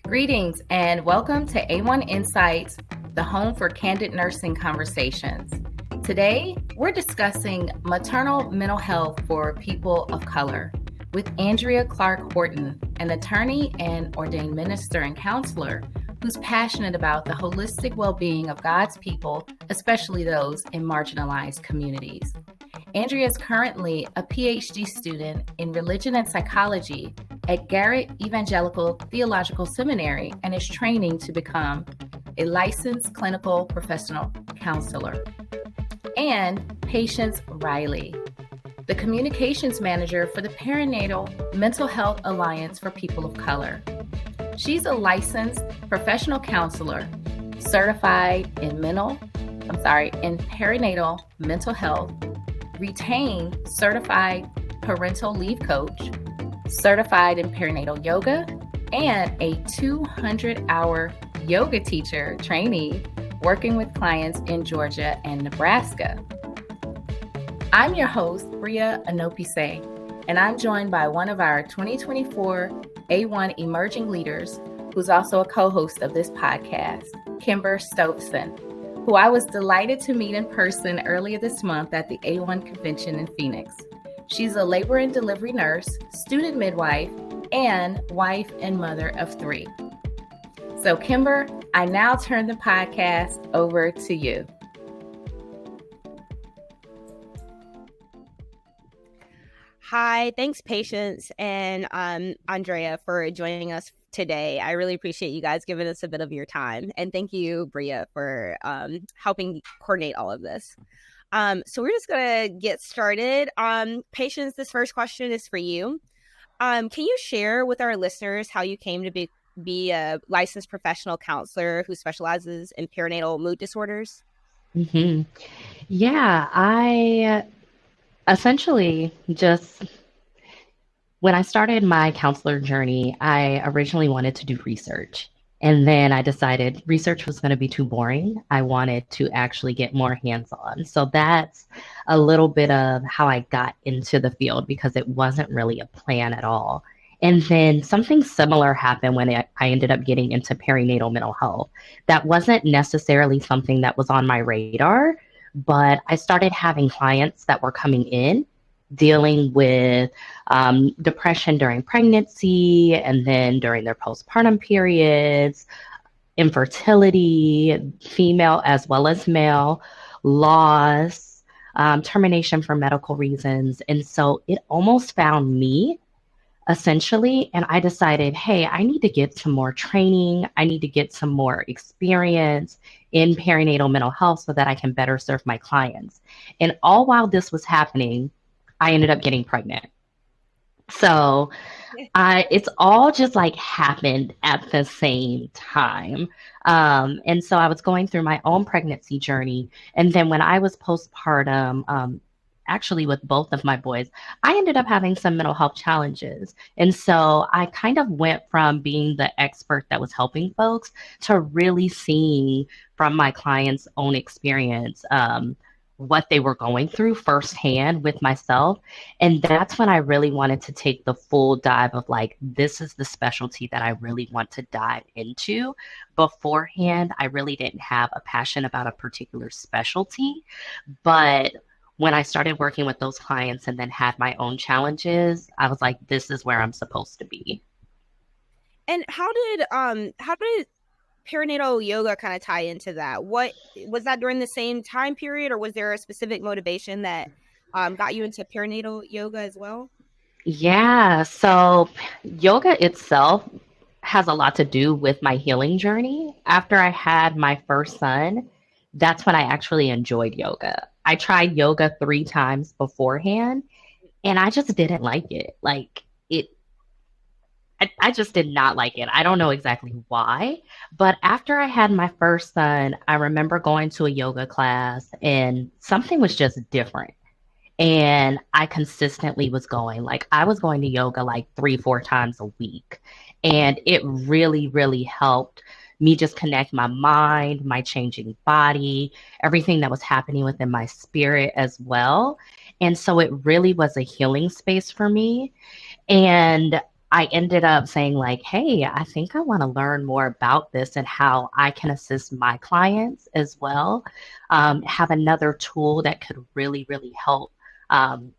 Greetings and welcome to AWHONN Insights, the home for candid nursing conversations. Today, we're discussing maternal mental health for people of color with Andrea Clark Horton, an attorney and ordained minister and counselor who's passionate about the holistic well-being of God's people, especially those in marginalized communities. Andrea is currently a PhD student in religion and psychology at Garrett Evangelical Theological Seminary and is training to become a licensed clinical professional counselor. And Patience Riley, the communications manager for the Perinatal Mental Health Alliance for People of Color. She's a licensed professional counselor, certified in perinatal mental health, retained certified parental leave coach, certified in perinatal yoga, and a 200-hour yoga teacher trainee working with clients in Georgia and Nebraska. I'm your host, Bria Anopise, and I'm joined by one of our 2024 AWHONN Emerging Leaders, who's also a co-host of this podcast, Kimber Stoveson, who I was delighted to meet in person earlier this month at the AWHONN convention in Phoenix. She's a labor and delivery nurse, student midwife, and wife and mother of 3. So Kimber, I now turn the podcast over to you. Hi, thanks Patience and Andrea for joining us today. I really appreciate you guys giving us a bit of your time. And thank you, Bria, for helping coordinate all of this. So we're just going to get started. Patience, this first question is for you. Can you share with our listeners how you came to be a licensed professional counselor who specializes in perinatal mood disorders? Mm-hmm. Yeah, I essentially when I started my counselor journey, I originally wanted to do research. And then I decided research was going to be too boring. I wanted to actually get more hands-on. So that's a little bit of how I got into the field because it wasn't really a plan at all. And then something similar happened when I ended up getting into perinatal mental health. That wasn't necessarily something that was on my radar, but I started having clients that were coming in dealing with depression during pregnancy and then during their postpartum periods, infertility, female as well as male, loss, termination for medical reasons. And so it almost found me essentially. And I decided, hey, I need to get some more training. I need to get some more experience in perinatal mental health so that I can better serve my clients. And all while this was happening, I ended up getting pregnant. So it's all just like happened at the same time. And so I was going through my own pregnancy journey. And then when I was postpartum, actually with both of my boys, I ended up having some mental health challenges. And so I kind of went from being the expert that was helping folks to really seeing from my clients' own experience what they were going through firsthand with myself. And that's when I really wanted to take the full dive of like, this is the specialty that I really want to dive into. Beforehand, I really didn't have a passion about a particular specialty, but when I started working with those clients and then had my own challenges, I was like, this is where I'm supposed to be. And how did perinatal yoga kind of tie into that? What was that during the same time period, or was there a specific motivation that got you into perinatal yoga as well? Yeah, so yoga itself has a lot to do with my healing journey. After I had my first son, that's when I actually enjoyed yoga. I tried yoga 3 times beforehand, and I just didn't like it. I just did not like it. I don't know exactly why, but after I had my first son, I remember going to a yoga class and something was just different. And I consistently was going, like I was going to yoga like 3-4 times a week. And it really, really helped me just connect my mind, my changing body, everything that was happening within my spirit as well. And so it really was a healing space for me. And I ended up saying like, hey, I think I want to learn more about this and how I can assist my clients as well. Have another tool that could really, really um,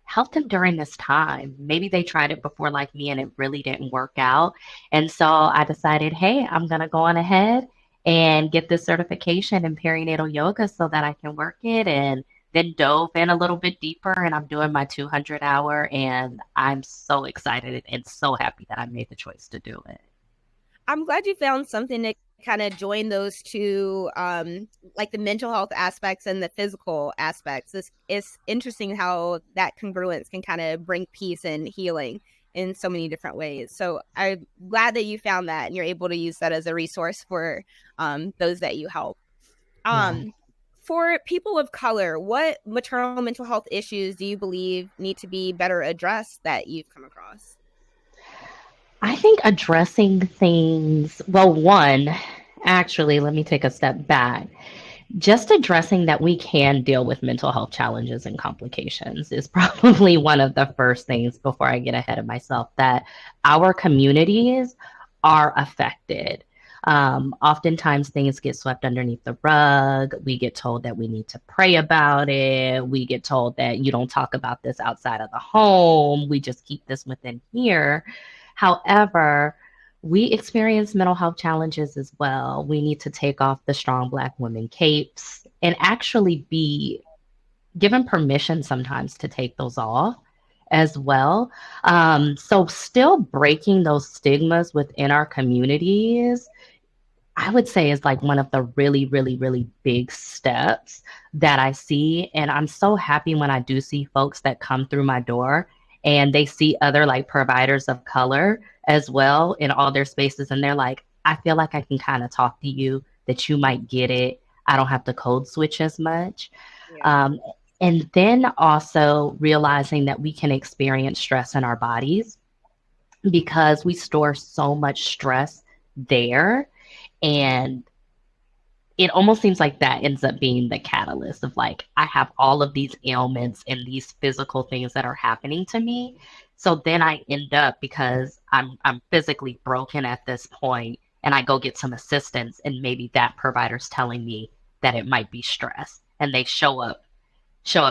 help them during this time. Maybe they tried it before like me and it really didn't work out. And so I decided, hey, I'm going to go on ahead and get this certification in perinatal yoga so that I can work it, and then dove in a little bit deeper, and I'm doing my 200 hour, and I'm so excited and so happy that I made the choice to do it. I'm glad you found something to kind of join those two, like the mental health aspects and the physical aspects. It's interesting how that congruence can kind of bring peace and healing in so many different ways. So I'm glad that you found that and you're able to use that as a resource for those that you help. Yeah. For people of color, what maternal mental health issues do you believe need to be better addressed that you've come across? I think addressing things, well, one, actually, let me take a step back. Just addressing that we can deal with mental health challenges and complications is probably one of the first things before I get ahead of myself, that our communities are affected. Oftentimes things get swept underneath the rug. We get told that we need to pray about it. We get told that you don't talk about this outside of the home. We just keep this within here. However, we experience mental health challenges as well. We need to take off the strong Black women capes and actually be given permission sometimes to take those off as well. So, still breaking those stigmas within our communities, I would say, is like one of the really, really, really big steps that I see. And I'm so happy when I do see folks that come through my door and they see other like providers of color as well in all their spaces. And they're like, I feel like I can kind of talk to you, that you might get it. I don't have to code switch as much. Yeah. And then also realizing that we can experience stress in our bodies because we store so much stress there. And it almost seems like that ends up being the catalyst of like, I have all of these ailments and these physical things that are happening to me. So then I end up, because I'm physically broken at this point, and I go get some assistance, and maybe that provider's telling me that it might be stress. And they show up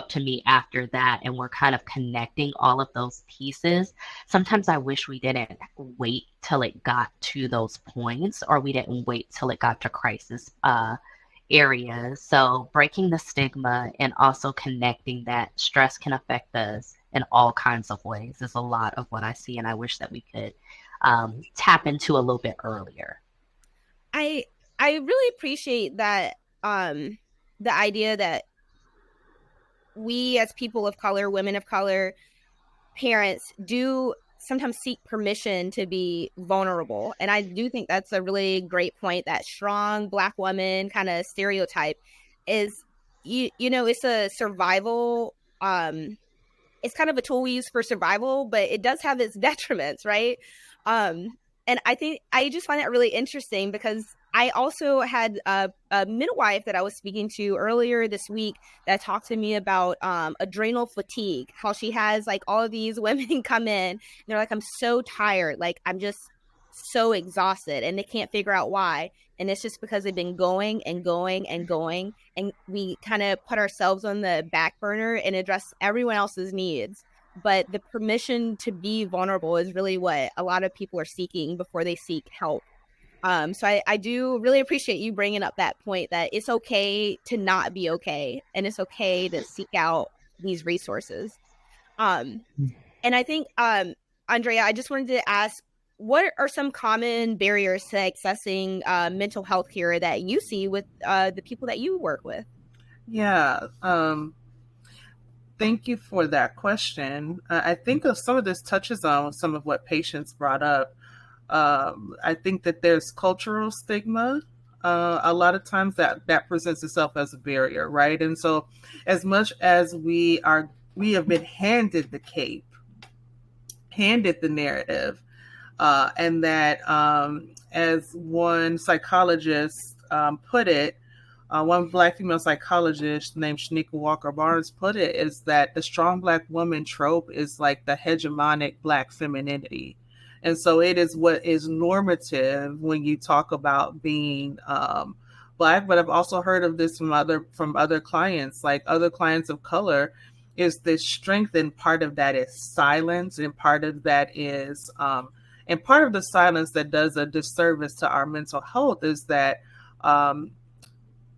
to me after that, and we're kind of connecting all of those pieces. Sometimes I wish we didn't wait till it got to those points, or we didn't wait till it got to crisis areas. So breaking the stigma and also connecting that stress can affect us in all kinds of ways is a lot of what I see, and I wish that we could tap into a little bit earlier. I really appreciate that, the idea that we as people of color, women of color, parents do sometimes seek permission to be vulnerable. And I do think that's a really great point. That strong Black woman kind of stereotype is, it's a survival, it's kind of a tool we use for survival, but it does have its detriments, right? And I think I just find that really interesting because I also had a midwife that I was speaking to earlier this week that talked to me about adrenal fatigue, how she has like all of these women come in and they're like, I'm so tired, like I'm just so exhausted, and they can't figure out why. And it's just because they've been going and going and going, and we kind of put ourselves on the back burner and address everyone else's needs. But the permission to be vulnerable is really what a lot of people are seeking before they seek help. So I do really appreciate you bringing up that point, that it's okay to not be okay, and it's okay to seek out these resources. And I think, Andrea, I just wanted to ask, what are some common barriers to accessing mental health care that you see with the people that you work with? Yeah. Thank you for that question. I think some of this touches on some of what patients brought up. I think that there's cultural stigma. A lot of times that presents itself as a barrier, right? And so as much as we have been handed the cape, handed the narrative, and that as one psychologist put it, One Black female psychologist named Shanika Walker Barnes put it is that the strong Black woman trope is like the hegemonic Black femininity. And so it is what is normative when you talk about being Black. But I've also heard of this from other clients, like other clients of color, is this strength, and part of that is silence, and part of that is and part of the silence that does a disservice to our mental health is that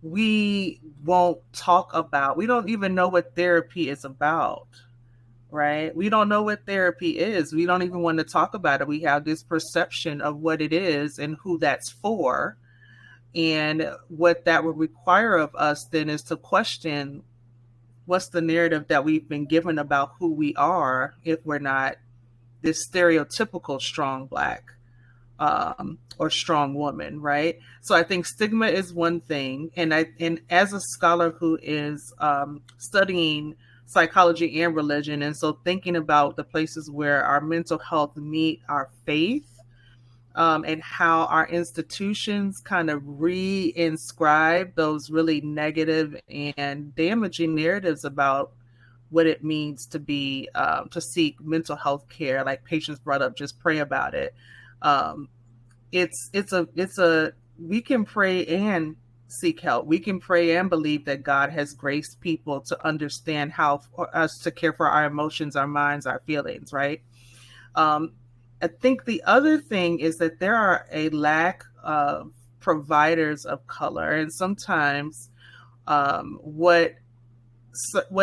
we won't talk about, we don't even know what therapy is about, right? We don't know what therapy is. We don't even want to talk about it. We have this perception of what it is and who that's for. And what that would require of us then is to question, what's the narrative that we've been given about who we are if we're not this stereotypical strong Black or strong woman, right? So I think stigma is one thing, and as a scholar who is studying psychology and religion, and so thinking about the places where our mental health meet our faith, and how our institutions kind of re-inscribe those really negative and damaging narratives about what it means to be to seek mental health care, like patients brought up, just pray about it. We can pray and seek help. We can pray and believe that God has graced people to understand how for us to care for our emotions, our minds, our feelings, right? I think the other thing is that there are a lack of providers of color, and sometimes what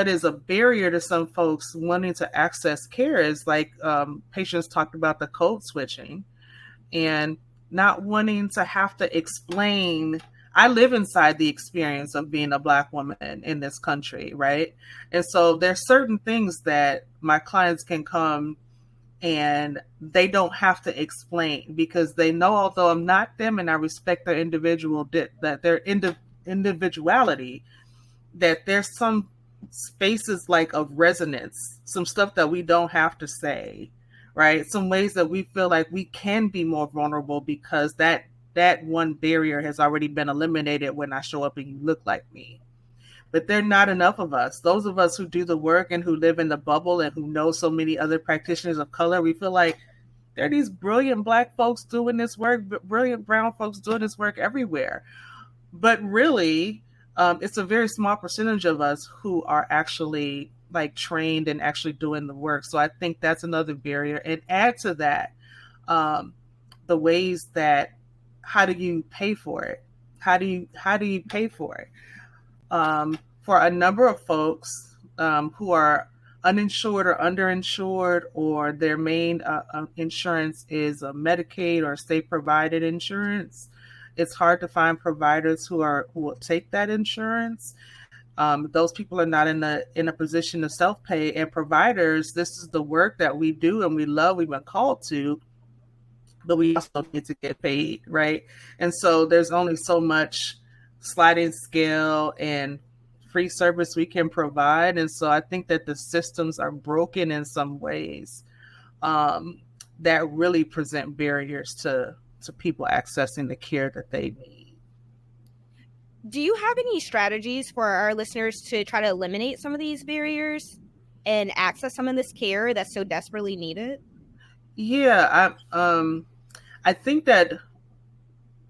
is a barrier to some folks wanting to access care is like patients talked about the code switching and not wanting to have to explain. I live inside the experience of being a Black woman in this country, right? And so there's certain things that my clients can come and they don't have to explain, because they know, although I'm not them and I respect their individuality, that there's some spaces like of resonance, some stuff that we don't have to say, right? Some ways that we feel like we can be more vulnerable because that one barrier has already been eliminated when I show up and you look like me. But there are not enough of us. Those of us who do the work and who live in the bubble and who know so many other practitioners of color, we feel like there are these brilliant Black folks doing this work, brilliant brown folks doing this work everywhere. But really, it's a very small percentage of us who are actually like trained and actually doing the work. So I think that's another barrier. And add to that, the ways that, how do you pay for it? How do you pay for it? For a number of folks who are uninsured or underinsured, or their main insurance is Medicaid or state provided insurance, it's hard to find providers who will take that insurance. Those people are not in a position to self-pay, and providers, this is the work that we do and we love, we've been called to, but we also need to get paid, right? And so there's only so much sliding scale and free service we can provide. And so I think that the systems are broken in some ways that really present barriers to people accessing the care that they need. Do you have any strategies for our listeners to try to eliminate some of these barriers and access some of this care that's so desperately needed? Yeah, I think that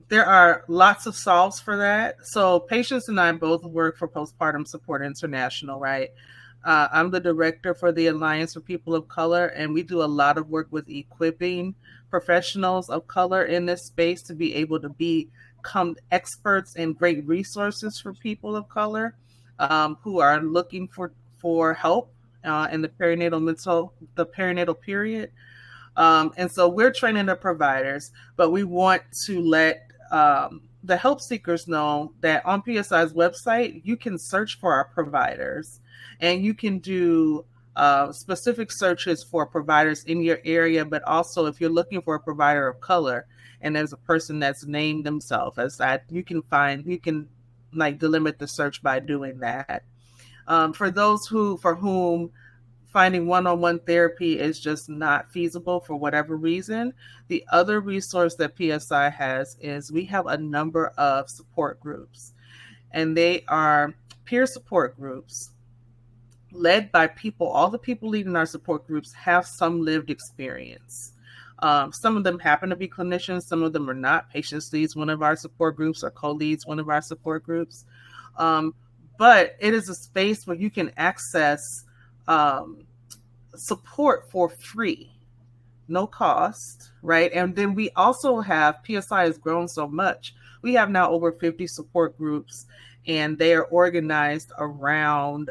there are lots of solves for that. So Patience and I both work for Postpartum Support International, right? I'm the director for the Alliance for People of Color, and we do a lot of work with equipping professionals of color in this space to be able to become experts and great resources for people of color who are looking for help in the perinatal period. And so we're training the providers, but we want to let the help seekers know that on PSI's website, you can search for our providers, and you can do specific searches for providers in your area. But also, if you're looking for a provider of color and there's a person that's named themselves as that, you can like delimit the search by doing that. For those for whom finding one-on-one therapy is just not feasible for whatever reason, the other resource that PSI has is we have a number of support groups. and they are peer support groups led by people. All the people leading our support groups have some lived experience. Some of them happen to be clinicians, some of them are not. Patients leads one of our support groups or co-leads one of our support groups. But it is a space where you can access support for free, no cost, right? And then we also have, PSI has grown so much. We have now over 50 support groups, and they are organized around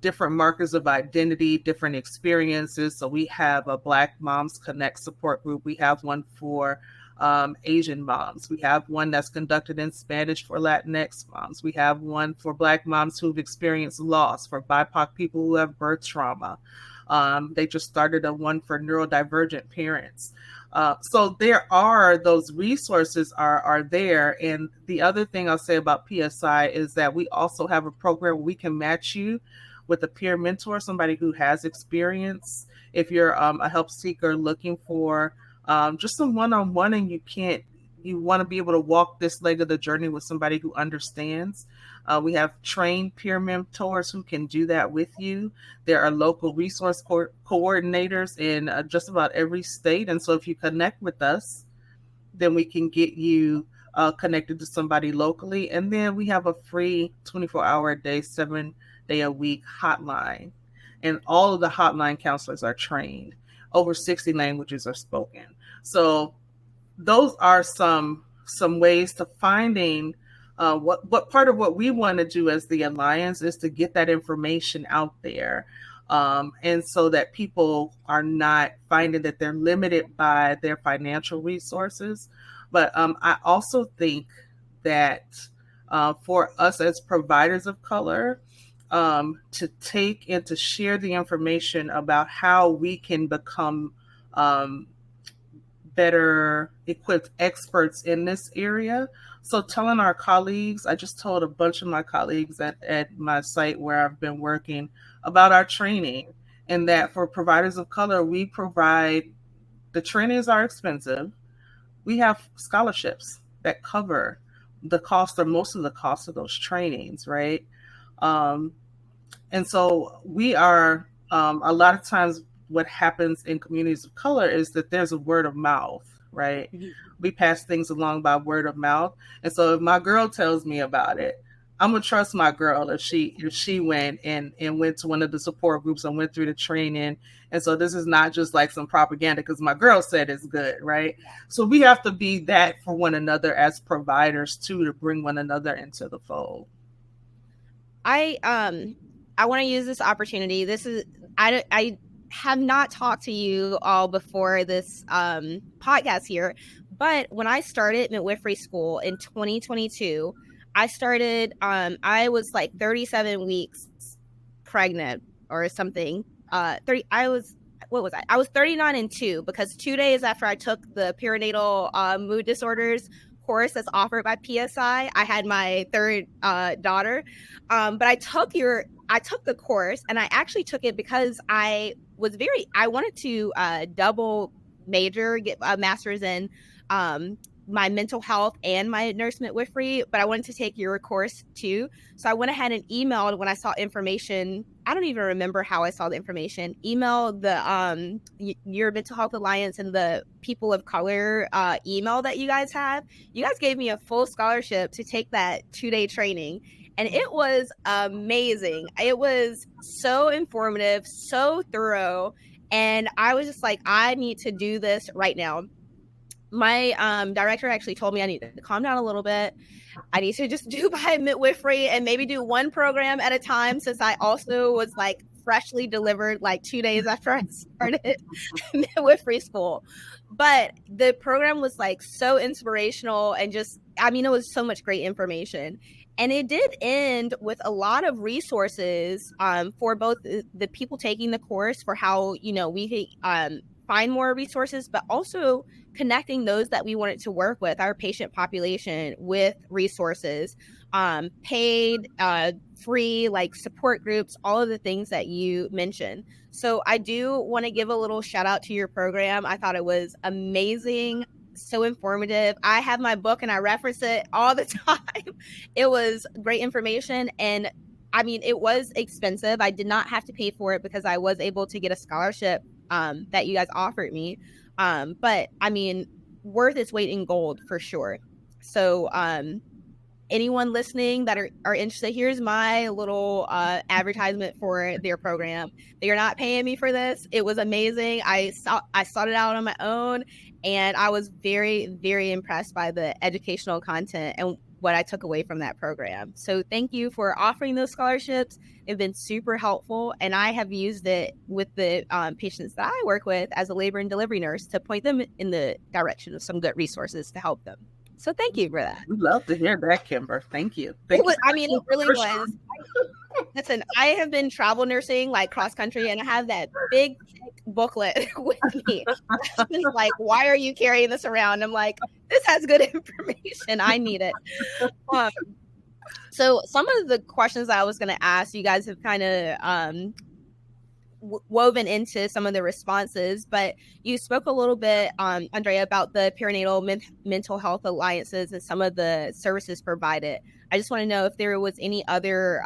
different markers of identity, different experiences. So we have a Black Moms Connect support group. We have one for Asian moms. We have one that's conducted in Spanish for Latinx moms. We have one for Black moms who've experienced loss, for BIPOC people who have birth trauma. They just started a one for neurodivergent parents. So there are, those resources are there. And the other thing I'll say about PSI is that we also have a program where we can match you with a peer mentor, somebody who has experience. If you're a help seeker looking for just some one-on-one, and you want to be able to walk this leg of the journey with somebody who understands. We have trained peer mentors who can do that with you. There are local resource coordinators in just about every state. And so if you connect with us, then we can get you connected to somebody locally. And then we have a free 24-hour a day, 7-day-a-week hotline. And all of the hotline counselors are trained. Over 60 languages are spoken. So those are some ways to finding what part of what we want to do as the Alliance is to get that information out there. And so that people are not finding that they're limited by their financial resources. But I also think that for us as providers of color, to take and to share the information about how we can become better equipped experts in this area. So telling our colleagues, I just told a bunch of my colleagues at my site where I've been working about our training, and that for providers of color, we provide, the trainings are expensive. We have scholarships that cover the cost or most of the cost of those trainings, right? And so we are, a lot of times what happens in communities of color is that there's a word of mouth, right? Mm-hmm. We pass things along by word of mouth. And so if my girl tells me about it, I'm gonna trust my girl if she went and went to one of the support groups and went through the training. And so this is not just like some propaganda because my girl said it's good, right? So we have to be that for one another as providers too, to bring one another into the fold. I want to use this opportunity. I have not talked to you all before this podcast here, but when I started midwifery school in 2022, I started, I was like 37 weeks pregnant or something. I was 39 and 2, because 2 days after I took the perinatal mood disorders course that's offered by PSI, I had my third daughter. But I took the course, and I actually took it because I wanted to double major, get a master's in my mental health and my nurse midwifery, but I wanted to take your course too. So I went ahead and emailed when I saw information. I don't even remember how I saw the information. Emailed the your Mental Health Alliance and the People of Color email that you guys have. You guys gave me a full scholarship to take that 2-day training, and it was amazing. It was so informative, so thorough, and I was just like, I need to do this right now. My director actually told me I need to calm down a little bit. I need to just do my midwifery and maybe do one program at a time, since I also was like freshly delivered like 2 days after I started midwifery school. But the program was like so inspirational, and just, I mean, it was so much great information. And it did end with a lot of resources for both the people taking the course, for how, you know, we find more resources, but also connecting those that we wanted to work with, our patient population, with resources, paid, free, like support groups, all of the things that you mentioned. So I do want to give a little shout out to your program. I thought it was amazing. so informative. I have my book and I reference it all the time. It was great information. And I mean, it was expensive. I did not have to pay for it because I was able to get a scholarship that you guys offered me. But I mean, worth its weight in gold for sure. So anyone listening that are interested, here's my little advertisement for their program. They are not paying me for this. It was amazing. I sought it out on my own, and I was very, very impressed by the educational content and what I took away from that program. So thank you for offering those scholarships. They've been super helpful, and I have used it with the patients that I work with as a labor and delivery nurse to point them in the direction of some good resources to help them. So thank you for that. We love to hear that, Kimber. Thank you. It really was. Listen, I have been travel nursing like cross country, and I have that big thick booklet with me. My husband's like, "Why are you carrying this around?" I'm like, "This has good information. I need it." So some of the questions I was going to ask, you guys have kind of woven into some of the responses, but you spoke a little bit, Andrea, about the Perinatal Mental Health Alliances and some of the services provided. I just want to know if there was any other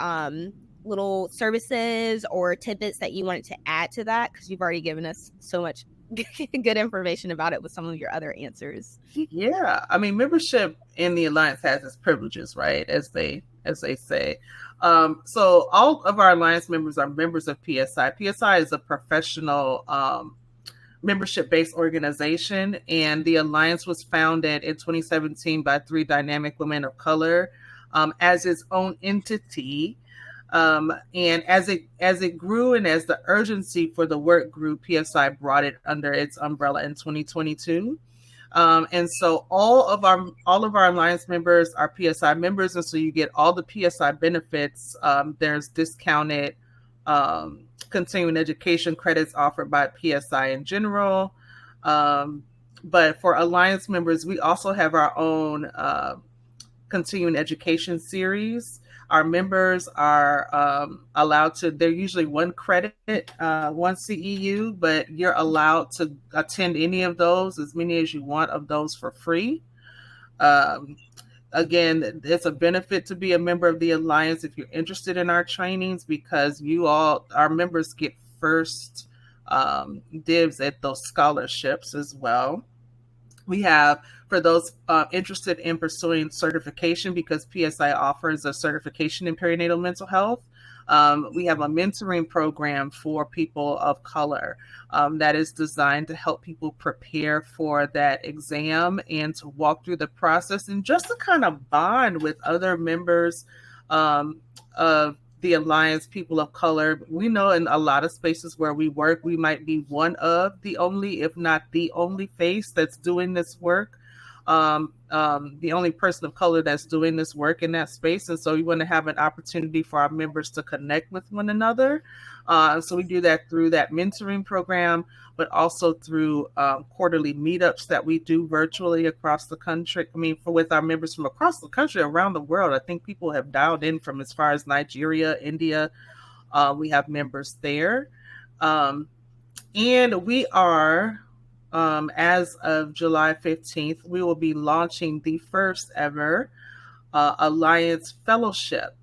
little services or tidbits that you wanted to add to that, because you've already given us so much good information about it with some of your other answers. Yeah, I mean, membership in the Alliance has its privileges, right? As they say. So all of our Alliance members are members of PSI. PSI is a professional membership-based organization, and the Alliance was founded in 2017 by 3 dynamic women of color as its own entity. And as it grew and as the urgency for the work grew, PSI brought it under its umbrella in 2022. And so all of our Alliance members are PSI members, and so you get all the PSI benefits. There's discounted continuing education credits offered by PSI in general. But for Alliance members, we also have our own continuing education series. Our members are allowed to, they're usually 1 credit, 1 CEU, but you're allowed to attend any of those, as many as you want of those for free. Again, it's a benefit to be a member of the Alliance if you're interested in our trainings, because our members get first dibs at those scholarships as well. We have, for those interested in pursuing certification, because PSI offers a certification in perinatal mental health, we have a mentoring program for people of color that is designed to help people prepare for that exam and to walk through the process and just to kind of bond with other members of the Alliance, people of color. We know in a lot of spaces where we work, we might be one of the only, if not the only face that's doing this work, the only person of color that's doing this work in that space. And so we want to have an opportunity for our members to connect with one another. So we do that through that mentoring program, but also through quarterly meetups that we do virtually across the country. I mean, with our members from across the country, around the world. I think people have dialed in from as far as Nigeria, India. We have members there. And we are, as of July 15th, we will be launching the first ever Alliance Fellowship.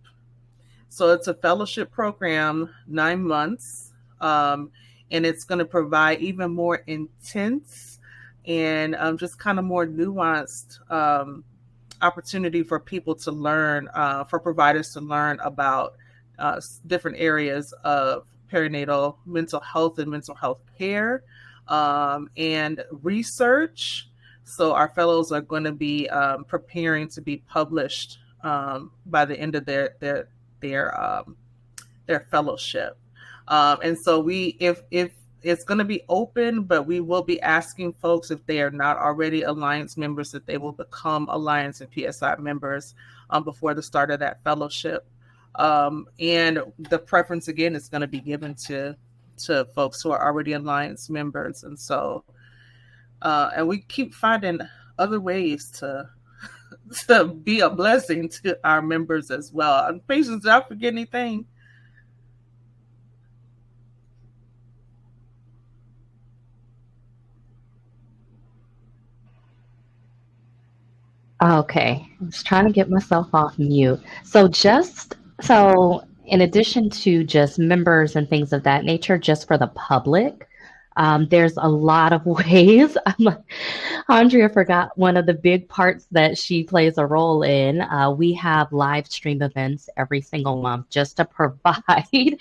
So it's a fellowship program, 9 months, and it's going to provide even more intense and just kind of more nuanced opportunity for people to learn, for providers to learn about different areas of perinatal mental health and mental health care and research. So our fellows are going to be preparing to be published by the end of their fellowship. And so if it's going to be open, but we will be asking folks, if they are not already Alliance members, that they will become Alliance and PSI members before the start of that fellowship. And the preference, again, is going to be given to folks who are already Alliance members. And so, and we keep finding other ways to be a blessing to our members as well. And patients, did I forget anything? Okay, I was trying to get myself off mute. In addition to just members and things of that nature, just for the public, there's a lot of ways. Andrea forgot one of the big parts that she plays a role in. We have live stream events every single month just to provide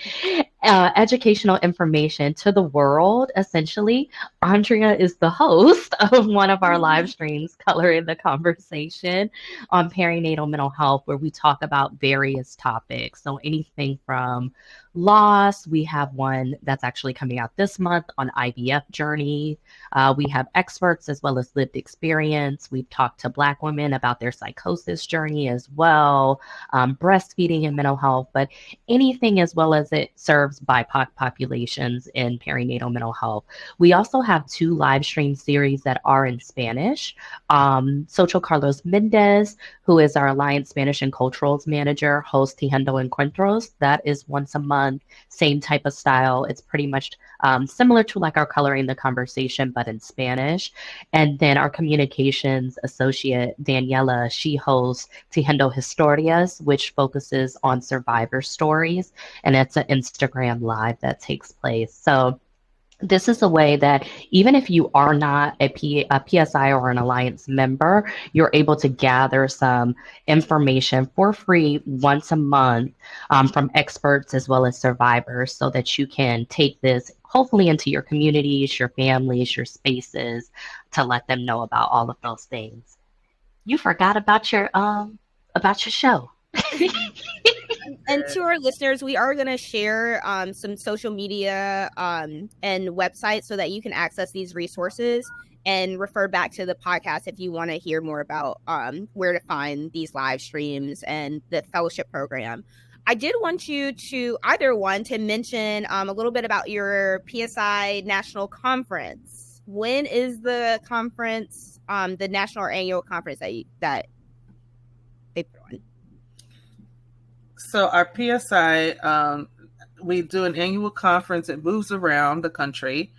educational information to the world. Essentially, Andrea is the host of one of our live streams, Coloring the Conversation, on perinatal mental health, where we talk about various topics. So anything from loss. We have one that's actually coming out this month on IVF journey. We have experts as well as lived experience. We've talked to Black women about their psychosis journey as well, breastfeeding and mental health, but anything as well as it serves BIPOC populations in perinatal mental health. We also have 2 live stream series that are in Spanish. Socho Carlos Mendez, who is our Alliance Spanish and Culturals Manager, hosts Tejendo Encuentros. That is once a month, same type of style. It's pretty much similar to like our Coloring the Conversation, but in Spanish. And then our communications associate, Daniela, she hosts Tejendo Historias, which focuses on survivor stories. And it's an Instagram live that takes place. So this is a way that even if you are not a PSI or an Alliance member, you're able to gather some information for free once a month from experts as well as survivors so that you can take this hopefully into your communities, your families, your spaces to let them know about all of those things. You forgot about your show. And to our listeners, we are going to share some social media and websites so that you can access these resources and refer back to the podcast if you want to hear more about where to find these live streams and the fellowship program. I did want you to to mention a little bit about your PSI National Conference. When is the conference, the national or annual conference that they put on? So our PSI, we do an annual conference. It moves around the country.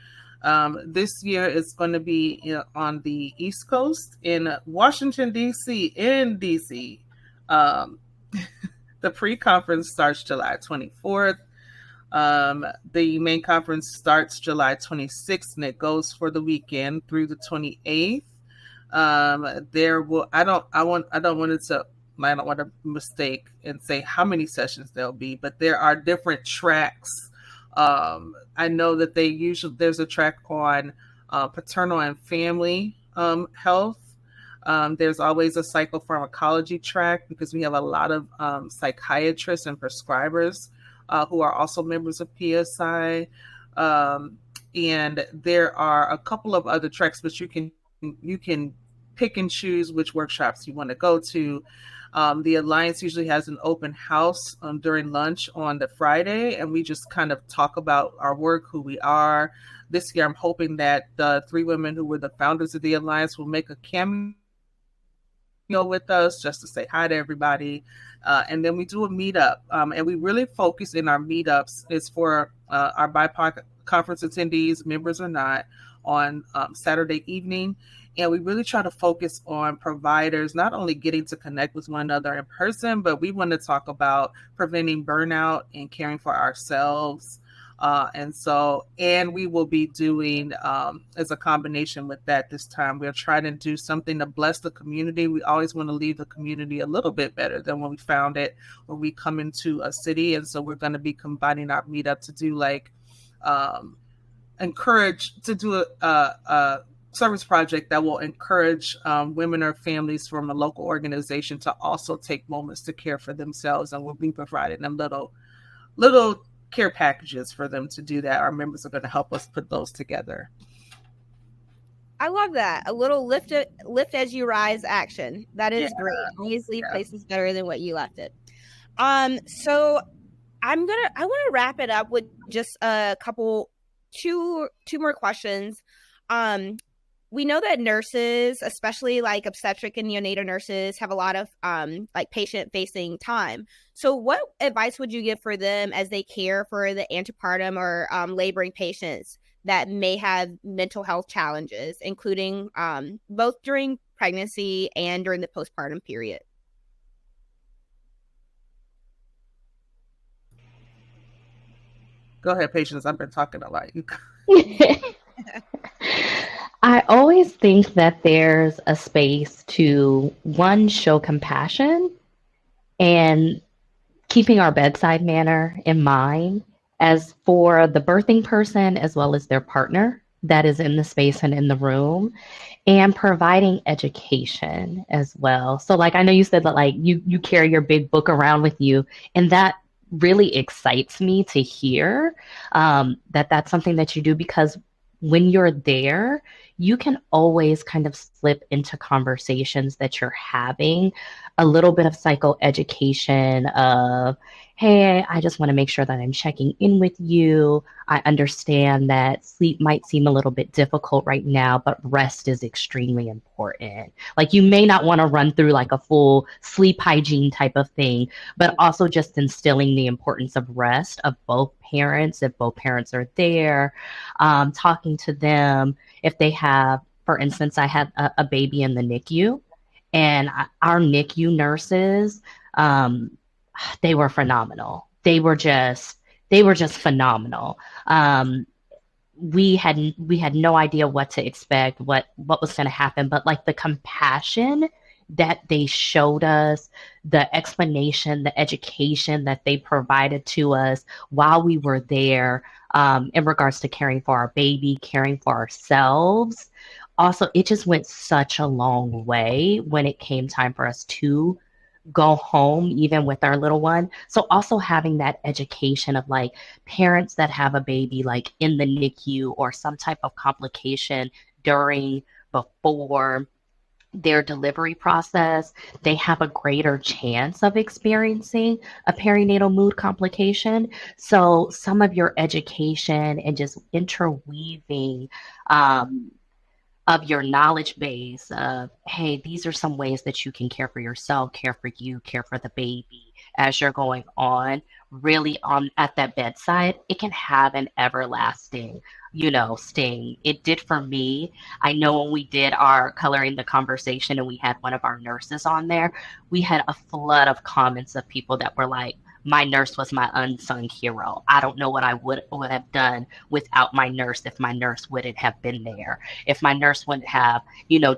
This year it's going to be on the East Coast in Washington, D.C. The pre-conference starts July 24th. The main conference starts July 26th, and it goes for the weekend through the 28th. I don't want to mistake and say how many sessions there'll be, but there are different tracks. I know that there's a track on paternal and family health. There's always a psychopharmacology track because we have a lot of psychiatrists and prescribers who are also members of PSI. And there are a couple of other tracks, but you can pick and choose which workshops you want to go to. The Alliance usually has an open house during lunch on the Friday, and we just kind of talk about our work, who we are. This year, I'm hoping that the 3 women who were the founders of the Alliance will make a cameo with us just to say hi to everybody. And then we do a meetup. And we really focus in our meetups is for our BIPOC conference attendees, members or not, on Saturday evening. And we really try to focus on providers, not only getting to connect with one another in person, but we want to talk about preventing burnout and caring for ourselves. And we will be doing, as a combination with that this time, we're trying to do something to bless the community. We always want to leave the community a little bit better than when we found it, when we come into a city. And so we're going to be combining our meetup to do a service project that will encourage women or families from a local organization to also take moments to care for themselves, and we'll be providing them little care packages for them to do that. Our members are going to help us put those together. I love that. A little lift as you rise action. That is great. Always leave places better than what you left it. So I want to wrap it up with just a two more questions. We know that nurses, especially like obstetric and neonatal nurses, have a lot of patient facing time. So what advice would you give for them as they care for the antepartum or laboring patients that may have mental health challenges, including both during pregnancy and during the postpartum period? Go ahead, Patience. I've been talking a lot. I always think that there's a space to, one, show compassion and keeping our bedside manner in mind as for the birthing person as well as their partner that is in the space and in the room, and providing education as well. So like I know you said that like you carry your big book around with you, and that really excites me to hear that that's something that you do, because when you're there, you can always kind of slip into conversations that you're having, a little bit of psychoeducation of, hey, I just want to make sure that I'm checking in with you. I understand that sleep might seem a little bit difficult right now, but rest is extremely important. Like you may not want to run through like a full sleep hygiene type of thing, but also just instilling the importance of rest of both parents, if both parents are there, talking to them if they have, for instance, I had a baby in the NICU, and our NICU nurses, they were phenomenal. They were just phenomenal. We had no idea what to expect, what was going to happen, but like the compassion that they showed us, the explanation, the education that they provided to us while we were there, in regards to caring for our baby, caring for ourselves. Also, it just went such a long way when it came time for us to go home, even with our little one. So also having that education of like parents that have a baby like in the NICU or some type of complication during, before their delivery process, they have a greater chance of experiencing a perinatal mood complication. So some of your education and just interweaving of your knowledge base of, hey, these are some ways that you can care for yourself, care for you, care for the baby as you're going on, really on at that bedside, it can have an everlasting, sting. It did for me. I know when we did our coloring the conversation and we had one of our nurses on there, we had a flood of comments of people that were like, my nurse was my unsung hero. I don't know what I would have done without my nurse if my nurse wouldn't have been there, if my nurse wouldn't have,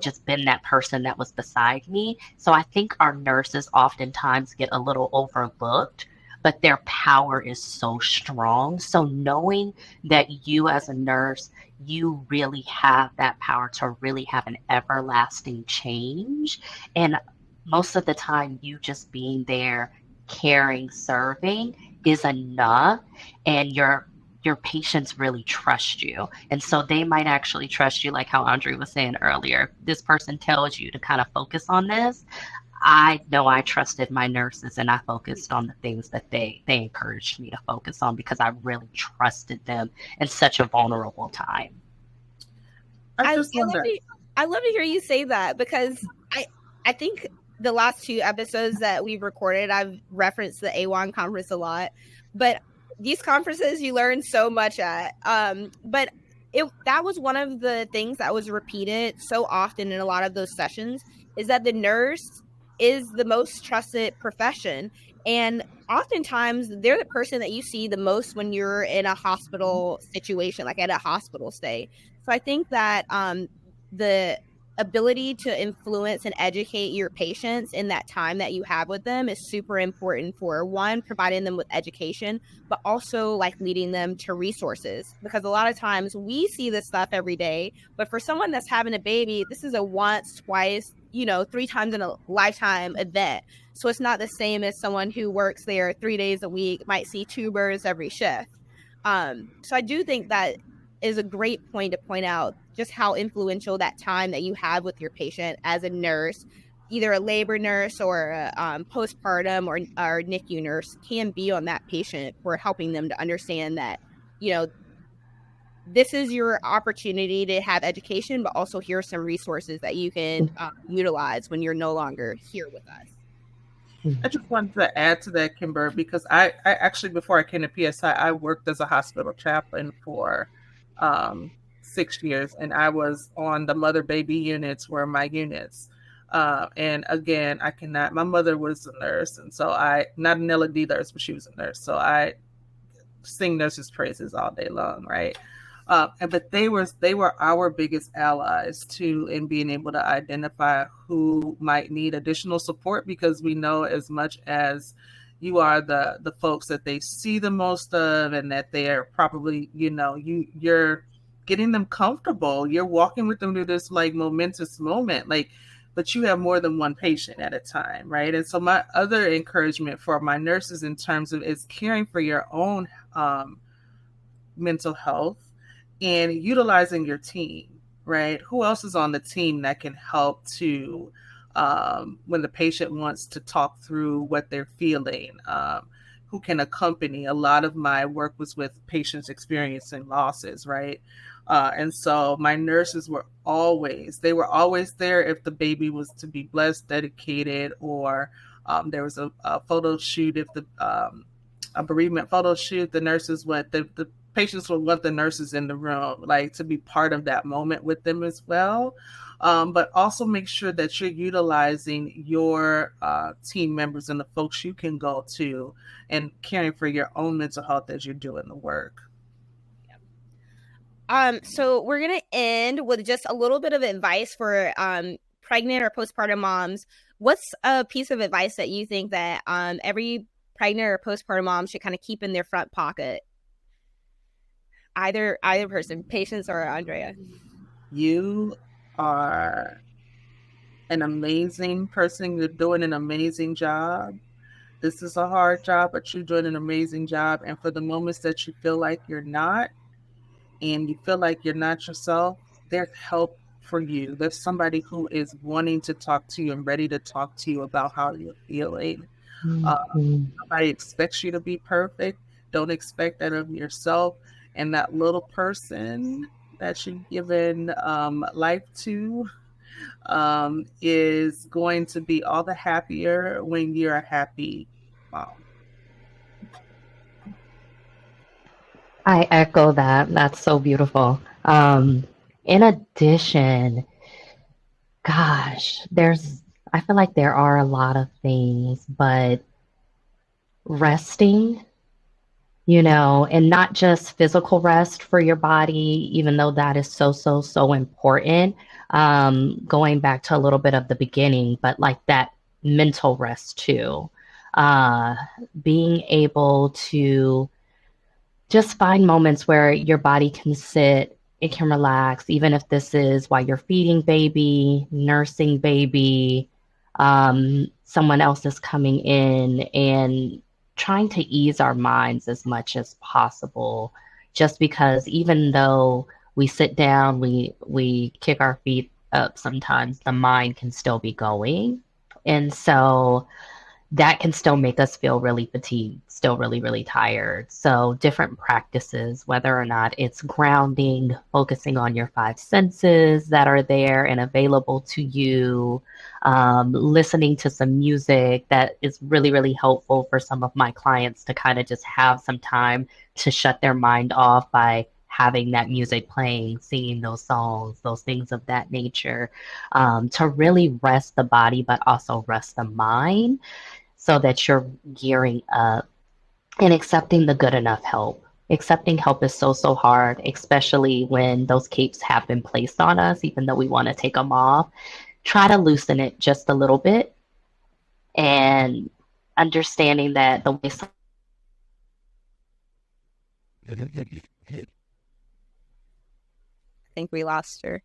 just been that person that was beside me. So I think our nurses oftentimes get a little overlooked, but their power is so strong. So knowing that you as a nurse, you really have that power to really have an everlasting change. And most of the time, you just being there, caring, serving is enough, and your patients really trust you. And so they might actually trust you, like how Andre was saying earlier. This person tells you to kind of focus on this. I know I trusted my nurses, and I focused on the things that they encouraged me to focus on, because I really trusted them in such a vulnerable time. I love to hear you say that, because I think the last 2 episodes that we've recorded, I've referenced the AWHONN conference a lot, but these conferences you learn so much at. But that was one of the things that was repeated so often in a lot of those sessions, is that the nurse is the most trusted profession. And oftentimes they're the person that you see the most when you're in a hospital situation, like at a hospital stay. So I think that the ability to influence and educate your patients in that time that you have with them is super important for, one, providing them with education, but also like leading them to resources, because a lot of times we see this stuff every day, but for someone that's having a baby, this is a once, twice, 3 times in a lifetime event. So it's not the same as someone who works there 3 days a week, might see tubers every shift. So I do think that is a great point to point out just how influential that time that you have with your patient as a nurse, either a labor nurse or a postpartum or NICU nurse, can be on that patient for helping them to understand that, this is your opportunity to have education, but also here are some resources that you can utilize when you're no longer here with us. I just wanted to add to that, Kimber, because I actually, before I came to PSI, I worked as a hospital chaplain for 6 years, and I was on the mother baby units were my units. And again, I cannot, my mother was a nurse, and so not an L&D nurse, but she was a nurse. So I sing nurses' praises all day long, right? But they were our biggest allies too in being able to identify who might need additional support, because we know as much as you are the folks that they see the most of, and that they are probably, you're getting them comfortable. You're walking with them through this like momentous moment, like, but you have more than one patient at a time, right? And so my other encouragement for my nurses in terms of is caring for your own mental health and utilizing your team, right? Who else is on the team that can help to, when the patient wants to talk through what they're feeling, who can accompany? A lot of my work was with patients experiencing losses, right? And so my nurses were always there if the baby was to be blessed, dedicated, or there was a photo shoot, if a bereavement photo shoot, the nurses went, the patients would want the nurses in the room, like to be part of that moment with them as well. But also make sure that you're utilizing your team members and the folks you can go to and caring for your own mental health as you're doing the work. So we're going to end with just a little bit of advice for pregnant or postpartum moms. What's a piece of advice that you think that every pregnant or postpartum mom should kind of keep in their front pocket? Either person, Patience or Andrea. You are an amazing person. You're doing an amazing job. This is a hard job, but you're doing an amazing job. And for the moments that you feel like you're not, and you feel like you're not yourself, there's help for you. There's somebody who is wanting to talk to you and ready to talk to you about how you're feeling. Nobody expects you to be perfect. Don't expect that of yourself. And that little person that you've given life to is going to be all the happier when you're a happy mom. I echo that. That's so beautiful. In addition, gosh, I feel like there are a lot of things, but resting, and not just physical rest for your body, even though that is so, so, so important. Going back to a little bit of the beginning, but like that mental rest too. Being able to just find moments where your body can sit, it can relax, even if this is while you're feeding baby, nursing baby, someone else is coming in, and trying to ease our minds as much as possible. Just because even though we sit down, we kick our feet up, sometimes the mind can still be going. And so that can still make us feel really fatigued, still really, really tired. So different practices, whether or not it's grounding, focusing on your 5 senses that are there and available to you, listening to some music that is really, really helpful for some of my clients to kind of just have some time to shut their mind off by having that music playing, singing those songs, those things of that nature, to really rest the body, but also rest the mind, so that you're gearing up and accepting the good enough help. Accepting help is so, so hard, especially when those capes have been placed on us, even though we want to take them off. Try to loosen it just a little bit, and understanding that the way I think we lost her.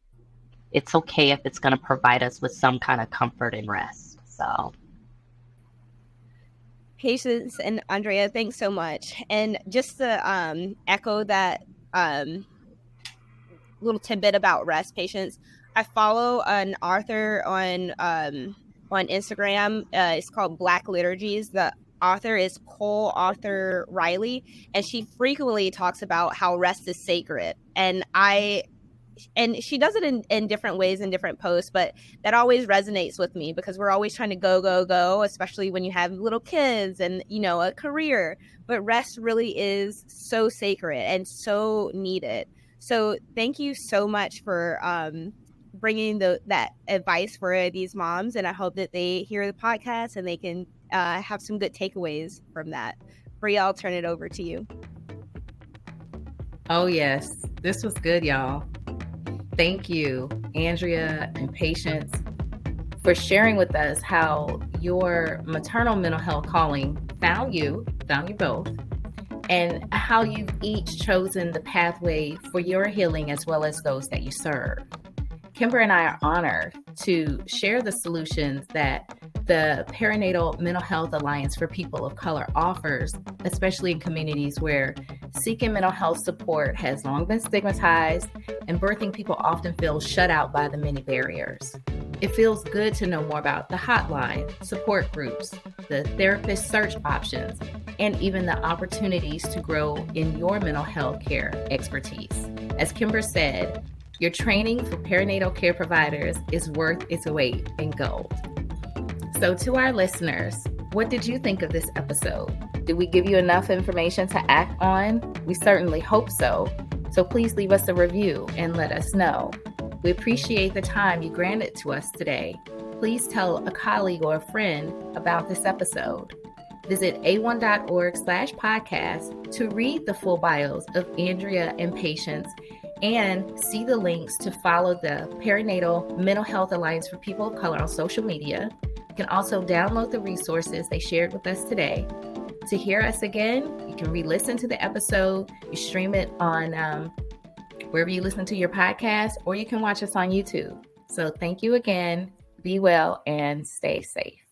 It's okay if it's going to provide us with some kind of comfort and rest. So Patience and Andrea, thanks so much. And just to echo that little tidbit about rest, Patience, I follow an author on Instagram. It's called Black Liturgies. The author is Cole Arthur Riley, and she frequently talks about how rest is sacred. And she does it in different ways in different posts, but that always resonates with me because we're always trying to go, especially when you have little kids and, a career. But rest really is so sacred and so needed. So thank you so much for bringing that advice for these moms, and I hope that they hear the podcast and they can have some good takeaways from that. Bria, I'll turn it over to you. Oh, yes. This was good, y'all. Thank you, Andrea and Patience, for sharing with us how your maternal mental health calling found you both, and how you've each chosen the pathway for your healing as well as those that you serve. Kimber and I are honored to share the solutions that the Perinatal Mental Health Alliance for People of Color offers, especially in communities where seeking mental health support has long been stigmatized and birthing people often feel shut out by the many barriers. It feels good to know more about the hotline, support groups, the therapist search options, and even the opportunities to grow in your mental health care expertise. As Kimber said, your training for perinatal care providers is worth its weight in gold. So to our listeners, what did you think of this episode? Did we give you enough information to act on? We certainly hope so. So please leave us a review and let us know. We appreciate the time you granted to us today. Please tell a colleague or a friend about this episode. Visit awhon.org/podcast to read the full bios of Andrea and Patience and see the links to follow the Perinatal Mental Health Alliance for People of Color on social media. You can also download the resources they shared with us today. To hear us again, you can re-listen to the episode. You stream it on wherever you listen to your podcast, or you can watch us on YouTube. So thank you again. Be well and stay safe.